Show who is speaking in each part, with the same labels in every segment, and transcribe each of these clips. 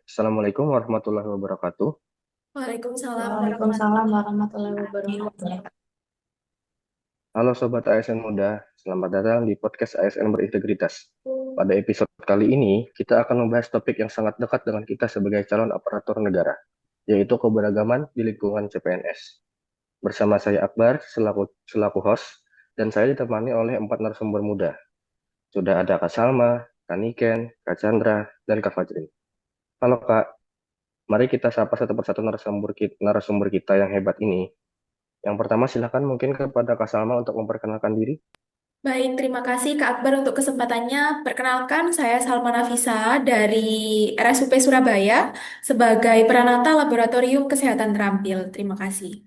Speaker 1: Assalamualaikum warahmatullahi wabarakatuh.
Speaker 2: Waalaikumsalam
Speaker 3: Waalaikumsalam
Speaker 2: warahmatullahi
Speaker 3: warahmatullahi
Speaker 2: wabarakatuh.
Speaker 3: wabarakatuh.
Speaker 1: Halo Sobat ASN Muda, selamat datang di podcast ASN Berintegritas. Pada episode kali ini, kita akan membahas topik yang sangat dekat dengan kita sebagai calon aparatur negara, yaitu keberagaman di lingkungan CPNS. Bersama saya Akbar, selaku host, dan saya ditemani oleh 4 narasumber muda. Sudah ada Kak Salma, Kak Niken, Kak Chandra, dan Kak Fajrin. Halo Kak, mari kita sapa satu persatu narasumber kita yang hebat ini. Yang pertama silakan mungkin kepada Kak Salma untuk memperkenalkan diri.
Speaker 2: Baik, terima kasih Kak Akbar untuk kesempatannya. Perkenalkan, saya Salma Nafisa dari RSUP Surabaya sebagai Peranata Laboratorium Kesehatan Terampil. Terima kasih.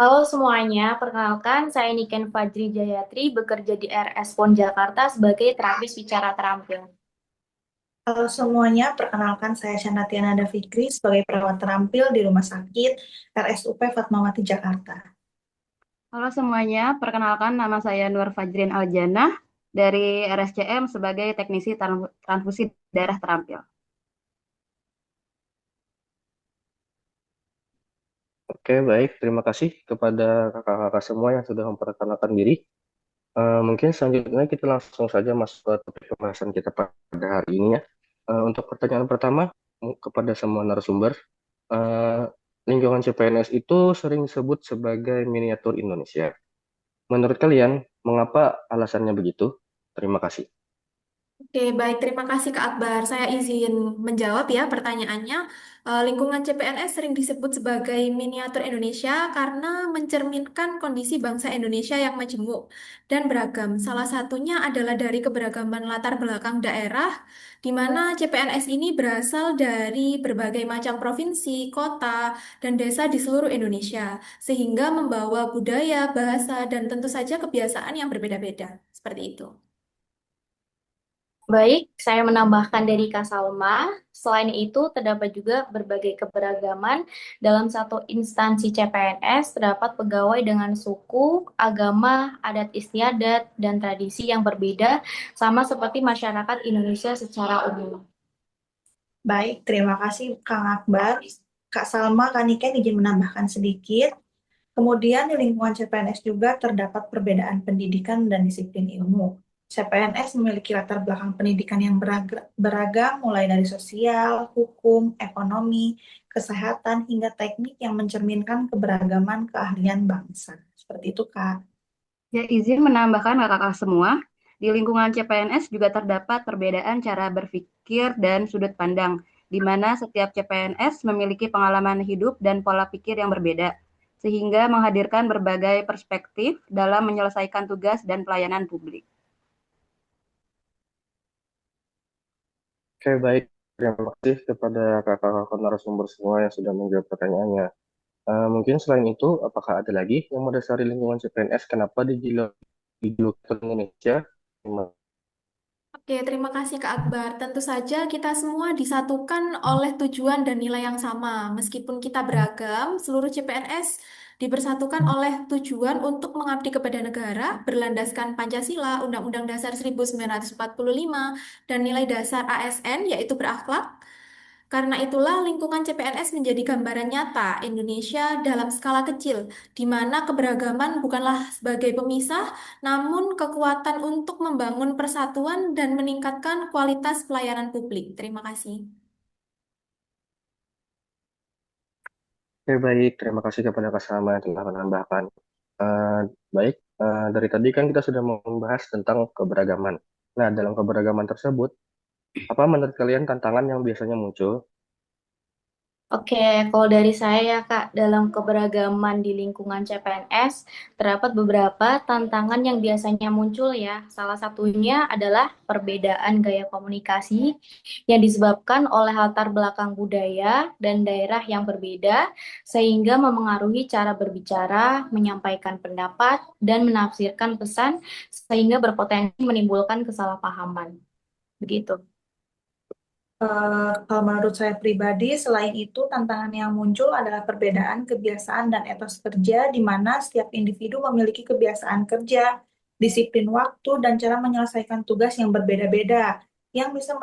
Speaker 3: Halo semuanya, perkenalkan saya Niken Fajri Jayatri, bekerja di RS PON Jakarta sebagai terapis bicara terampil.
Speaker 4: Halo semuanya, perkenalkan saya Shanatiana Davikri sebagai perawat terampil di Rumah Sakit RSUP Fatmawati Jakarta.
Speaker 5: Halo semuanya, perkenalkan nama saya Nur Fajrin Aljanah dari RSCM sebagai teknisi transfusi darah terampil.
Speaker 1: Oke, baik. Terima kasih kepada kakak-kakak semua yang sudah memperkenalkan diri. Mungkin selanjutnya kita langsung saja masuk ke topik pembahasan kita pada hari ini ya. Untuk pertanyaan pertama kepada semua narasumber, eh, lingkungan CPNS itu sering disebut sebagai miniatur Indonesia. Menurut kalian, mengapa alasannya begitu? Terima kasih.
Speaker 2: Oke, baik. Terima kasih Kak Akbar. Saya izin menjawab ya pertanyaannya. Lingkungan CPNS sering disebut sebagai miniatur Indonesia karena mencerminkan kondisi bangsa Indonesia yang majemuk dan beragam. Salah satunya adalah dari keberagaman latar belakang daerah, di mana CPNS ini berasal dari berbagai macam provinsi, kota, dan desa di seluruh Indonesia, sehingga membawa budaya, bahasa, dan tentu saja kebiasaan yang berbeda-beda. Seperti itu.
Speaker 3: Baik, saya menambahkan dari Kak Salma. Selain itu, terdapat juga berbagai keberagaman dalam satu instansi CPNS, terdapat pegawai dengan suku, agama, adat istiadat, dan tradisi yang berbeda, sama seperti masyarakat Indonesia secara umum.
Speaker 4: Baik, terima kasih Kang Akbar. Kak Salma, Kak Niken izin menambahkan sedikit. Kemudian di lingkungan CPNS juga terdapat perbedaan pendidikan dan disiplin ilmu. CPNS memiliki latar belakang pendidikan yang beragam, mulai dari sosial, hukum, ekonomi, kesehatan, hingga teknik yang mencerminkan keberagaman keahlian bangsa. Seperti itu, Kak.
Speaker 5: Ya, izin menambahkan kakak-kakak semua, di lingkungan CPNS juga terdapat perbedaan cara berpikir dan sudut pandang, di mana setiap CPNS memiliki pengalaman hidup dan pola pikir yang berbeda, sehingga menghadirkan berbagai perspektif dalam menyelesaikan tugas dan pelayanan publik.
Speaker 1: Oke, baik. Terima kasih kepada kakak-kakak narasumber semua yang sudah menjawab pertanyaannya. Mungkin selain itu, apakah ada lagi yang mendasari lingkungan CPNS kenapa dijuluki Indonesia?
Speaker 2: Oke, terima kasih Kak Akbar. Tentu saja kita semua disatukan oleh tujuan dan nilai yang sama. Meskipun kita beragam, seluruh CPNS dipersatukan oleh tujuan untuk mengabdi kepada negara berlandaskan Pancasila, Undang-Undang Dasar 1945, dan nilai dasar ASN yaitu berakhlak. Karena itulah lingkungan CPNS menjadi gambaran nyata Indonesia dalam skala kecil, di mana keberagaman bukanlah sebagai pemisah, namun kekuatan untuk membangun persatuan dan meningkatkan kualitas pelayanan publik. Terima kasih.
Speaker 1: Oke, baik. Terima kasih kepada Kak Salma yang telah menambahkan. Eh, baik, dari tadi kan kita sudah membahas tentang keberagaman. Nah, dalam keberagaman tersebut, apa menurut kalian tantangan yang biasanya muncul?
Speaker 3: Oke, kalau dari saya, Kak, dalam keberagaman di lingkungan CPNS, terdapat beberapa tantangan yang biasanya muncul ya. Salah satunya adalah perbedaan gaya komunikasi yang disebabkan oleh latar belakang budaya dan daerah yang berbeda, sehingga memengaruhi cara berbicara, menyampaikan pendapat, dan menafsirkan pesan, sehingga berpotensi menimbulkan kesalahpahaman. Begitu.
Speaker 4: Kalau menurut saya pribadi, selain itu tantangan yang muncul adalah perbedaan kebiasaan dan etos kerja, di mana setiap individu memiliki kebiasaan kerja, disiplin waktu, dan cara menyelesaikan tugas yang berbeda-beda. yang bisa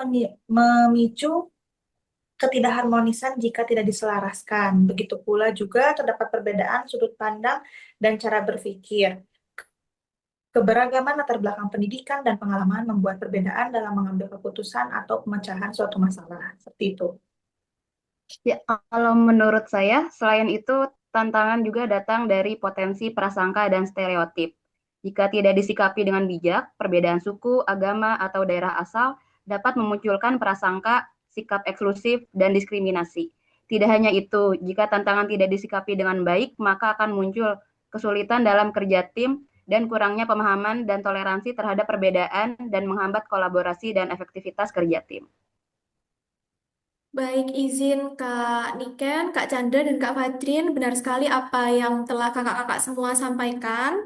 Speaker 4: memicu ketidakharmonisan jika tidak diselaraskan. Begitu pula juga terdapat perbedaan sudut pandang dan cara berpikir. Keberagaman latar belakang pendidikan dan pengalaman membuat perbedaan dalam mengambil keputusan atau pemecahan suatu masalah. Seperti itu.
Speaker 5: Ya, kalau menurut saya, selain itu, tantangan juga datang dari potensi prasangka dan stereotip. Jika tidak disikapi dengan bijak, perbedaan suku, agama, atau daerah asal dapat memunculkan prasangka, sikap eksklusif, dan diskriminasi. Tidak hanya itu, jika tantangan tidak disikapi dengan baik, maka akan muncul kesulitan dalam kerja tim dan kurangnya pemahaman dan toleransi terhadap perbedaan dan menghambat kolaborasi dan efektivitas kerja tim.
Speaker 2: Baik, izin Kak Niken, Kak Chandra, dan Kak Fajrin. Benar sekali apa yang telah kakak-kakak semua sampaikan.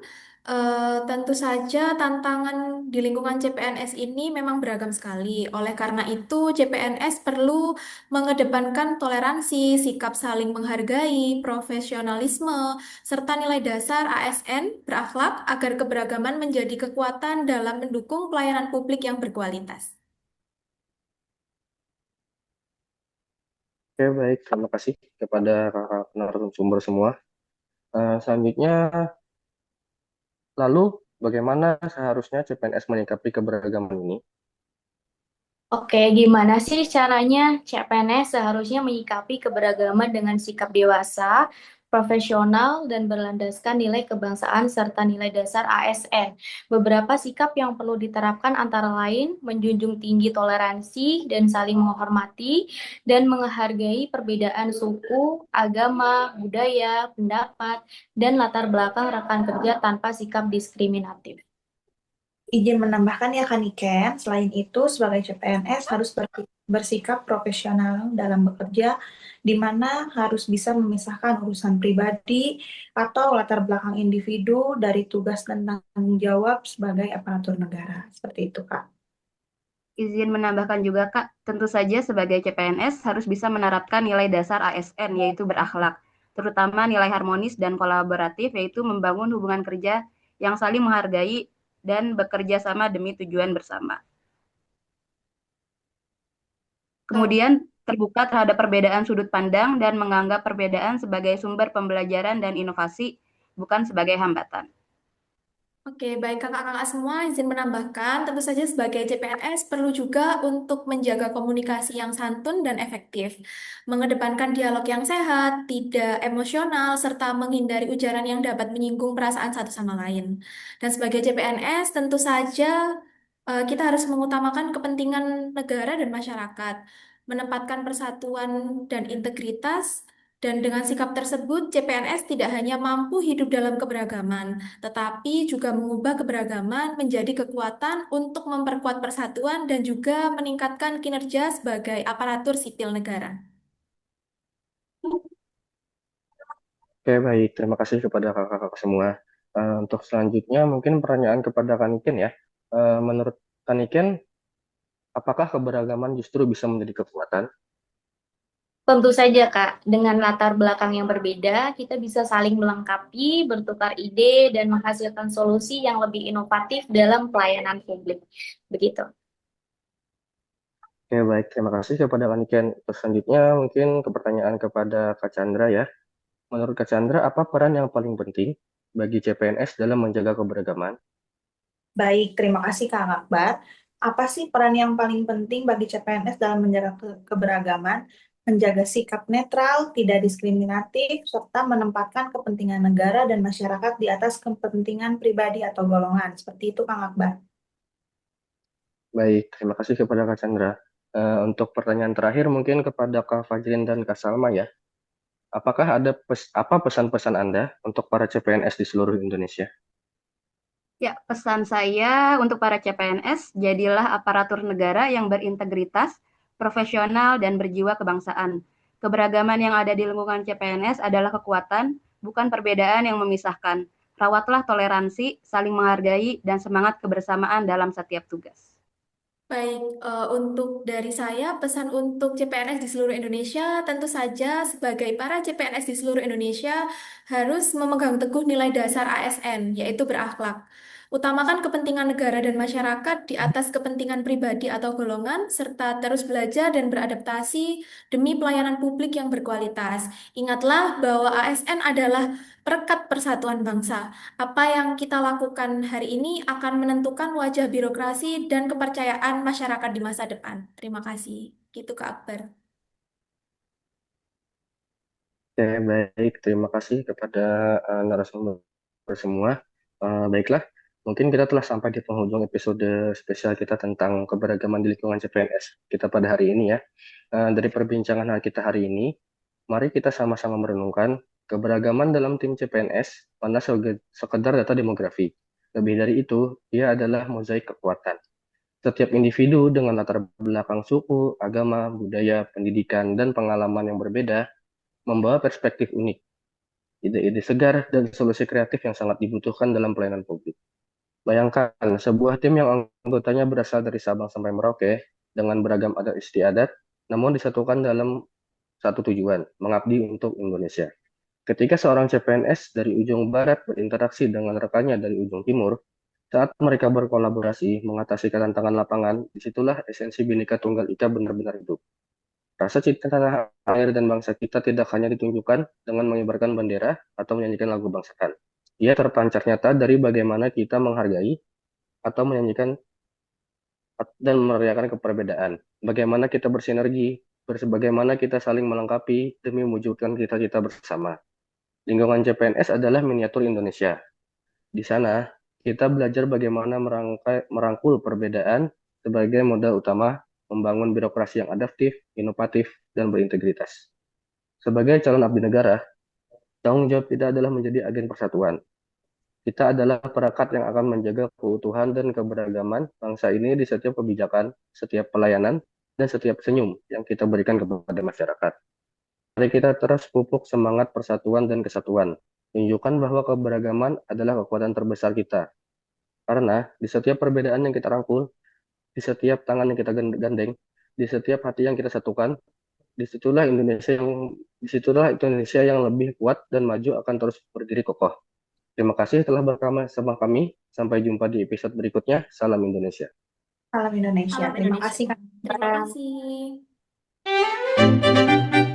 Speaker 2: Tentu saja tantangan di lingkungan CPNS ini memang beragam sekali. Oleh karena itu, CPNS perlu mengedepankan toleransi, sikap saling menghargai, profesionalisme, serta nilai dasar ASN berakhlak agar keberagaman menjadi kekuatan dalam mendukung pelayanan publik yang berkualitas.
Speaker 1: Oke, baik. Terima kasih kepada kakak narasumber semua. Selanjutnya, lalu bagaimana seharusnya CPNS menyikapi keberagaman ini?
Speaker 3: Oke, gimana sih caranya CPNS seharusnya menyikapi keberagaman dengan sikap dewasa, profesional, dan berlandaskan nilai kebangsaan serta nilai dasar ASN? Beberapa sikap yang perlu diterapkan antara lain menjunjung tinggi toleransi dan saling menghormati dan menghargai perbedaan suku, agama, budaya, pendapat, dan latar belakang rekan kerja tanpa sikap diskriminatif.
Speaker 4: Izin menambahkan ya Kaniken, selain itu sebagai CPNS harus bersikap profesional dalam bekerja, di mana harus bisa memisahkan urusan pribadi atau latar belakang individu dari tugas dan tanggung jawab sebagai aparatur negara. Seperti itu, Kak.
Speaker 5: Izin menambahkan juga, Kak, tentu saja sebagai CPNS harus bisa menerapkan nilai dasar ASN, yaitu berakhlak, terutama nilai harmonis dan kolaboratif, yaitu membangun hubungan kerja yang saling menghargai dan bekerja sama demi tujuan bersama. Kemudian terbuka terhadap perbedaan sudut pandang dan menganggap perbedaan sebagai sumber pembelajaran dan inovasi, bukan sebagai hambatan.
Speaker 2: Oke, baik kakak-kakak semua, izin menambahkan, tentu saja sebagai CPNS perlu juga untuk menjaga komunikasi yang santun dan efektif, mengedepankan dialog yang sehat, tidak emosional, serta menghindari ujaran yang dapat menyinggung perasaan satu sama lain. Dan sebagai CPNS, tentu saja kita harus mengutamakan kepentingan negara dan masyarakat, menempatkan persatuan dan integritas, dan dengan sikap tersebut, CPNS tidak hanya mampu hidup dalam keberagaman, tetapi juga mengubah keberagaman menjadi kekuatan untuk memperkuat persatuan dan juga meningkatkan kinerja sebagai aparatur sipil negara.
Speaker 1: Oke, baik. Terima kasih kepada kakak-kakak semua. Untuk selanjutnya, mungkin pertanyaan kepada Kaniken ya. Menurut Kaniken, apakah keberagaman justru bisa menjadi kekuatan?
Speaker 3: Tentu saja, Kak, dengan latar belakang yang berbeda, kita bisa saling melengkapi, bertukar ide, dan menghasilkan solusi yang lebih inovatif dalam pelayanan publik. Begitu.
Speaker 1: Oke, baik. Terima kasih kepada Kaniken. Terus selanjutnya, mungkin ke pertanyaan kepada Kak Chandra ya. Menurut Kak Chandra, apa peran yang paling penting bagi CPNS dalam menjaga keberagaman?
Speaker 4: Baik, terima kasih Kak Akbar. Apa sih peran yang paling penting bagi CPNS dalam menjaga keberagaman, menjaga sikap netral, tidak diskriminatif, serta menempatkan kepentingan negara dan masyarakat di atas kepentingan pribadi atau golongan? Seperti itu, Kang Akbar.
Speaker 1: Baik, terima kasih kepada Kak Chandra. Untuk pertanyaan terakhir mungkin kepada Kak Fajrin dan Kak Salma ya. Apakah ada apa pesan-pesan Anda untuk para CPNS di seluruh Indonesia?
Speaker 5: Ya, pesan saya untuk para CPNS, jadilah aparatur negara yang berintegritas, profesional, dan berjiwa kebangsaan. Keberagaman yang ada di lingkungan CPNS adalah kekuatan, bukan perbedaan yang memisahkan. Rawatlah toleransi, saling menghargai, dan semangat kebersamaan dalam setiap tugas.
Speaker 2: Baik, untuk dari saya, pesan untuk CPNS di seluruh Indonesia, tentu saja sebagai para CPNS di seluruh Indonesia harus memegang teguh nilai dasar ASN, yaitu berakhlak. Utamakan kepentingan negara dan masyarakat di atas kepentingan pribadi atau golongan, serta terus belajar dan beradaptasi demi pelayanan publik yang berkualitas. Ingatlah bahwa ASN adalah perekat persatuan bangsa. Apa yang kita lakukan hari ini akan menentukan wajah birokrasi dan kepercayaan masyarakat di masa depan. Terima kasih. Gitu Kak Akbar.
Speaker 1: Oke, baik. Terima kasih kepada narasumber semua. Baiklah, mungkin kita telah sampai di penghujung episode spesial kita tentang keberagaman di lingkungan CPNS kita pada hari ini ya. Dari perbincangan kita hari ini, mari kita sama-sama merenungkan keberagaman dalam tim CPNS pada sekedar data demografi. Lebih dari itu, ia adalah mozaik kekuatan. Setiap individu dengan latar belakang suku, agama, budaya, pendidikan, dan pengalaman yang berbeda membawa perspektif unik, ide-ide segar, dan solusi kreatif yang sangat dibutuhkan dalam pelayanan publik. Bayangkan sebuah tim yang anggotanya berasal dari Sabang sampai Merauke dengan beragam adat istiadat, namun disatukan dalam satu tujuan, mengabdi untuk Indonesia. Ketika seorang CPNS dari ujung barat berinteraksi dengan rekannya dari ujung timur, saat mereka berkolaborasi mengatasi tantangan lapangan, disitulah esensi Bhinneka Tunggal Ika benar-benar hidup. Rasa cinta tanah air dan bangsa kita tidak hanya ditunjukkan dengan mengibarkan bendera atau menyanyikan lagu bangsakan. Ia terpancar nyata dari bagaimana kita menghargai atau menyanyikan dan merayakan keperbedaan. Bagaimana kita bersinergi, bagaimana kita saling melengkapi demi mewujudkan cita-cita bersama. Lingkungan CPNS adalah miniatur Indonesia. Di sana, kita belajar bagaimana merangkul perbedaan sebagai modal utama membangun birokrasi yang adaptif, inovatif, dan berintegritas. Sebagai calon abdi negara, tanggung jawab kita adalah menjadi agen persatuan. Kita adalah perekat yang akan menjaga keutuhan dan keberagaman bangsa ini di setiap kebijakan, setiap pelayanan, dan setiap senyum yang kita berikan kepada masyarakat. Mari kita terus pupuk semangat persatuan dan kesatuan. Tunjukkan bahwa keberagaman adalah kekuatan terbesar kita. Karena di setiap perbedaan yang kita rangkul, di setiap tangan yang kita gandeng, di setiap hati yang kita satukan, disitulah Indonesia yang lebih kuat dan maju akan terus berdiri kokoh. Terima kasih telah bersama kami. Sampai jumpa di episode berikutnya. Salam Indonesia.
Speaker 4: Salam Indonesia.
Speaker 2: Salam
Speaker 4: Terima
Speaker 2: Indonesia.
Speaker 4: kasih Kak.
Speaker 2: Terima kasih.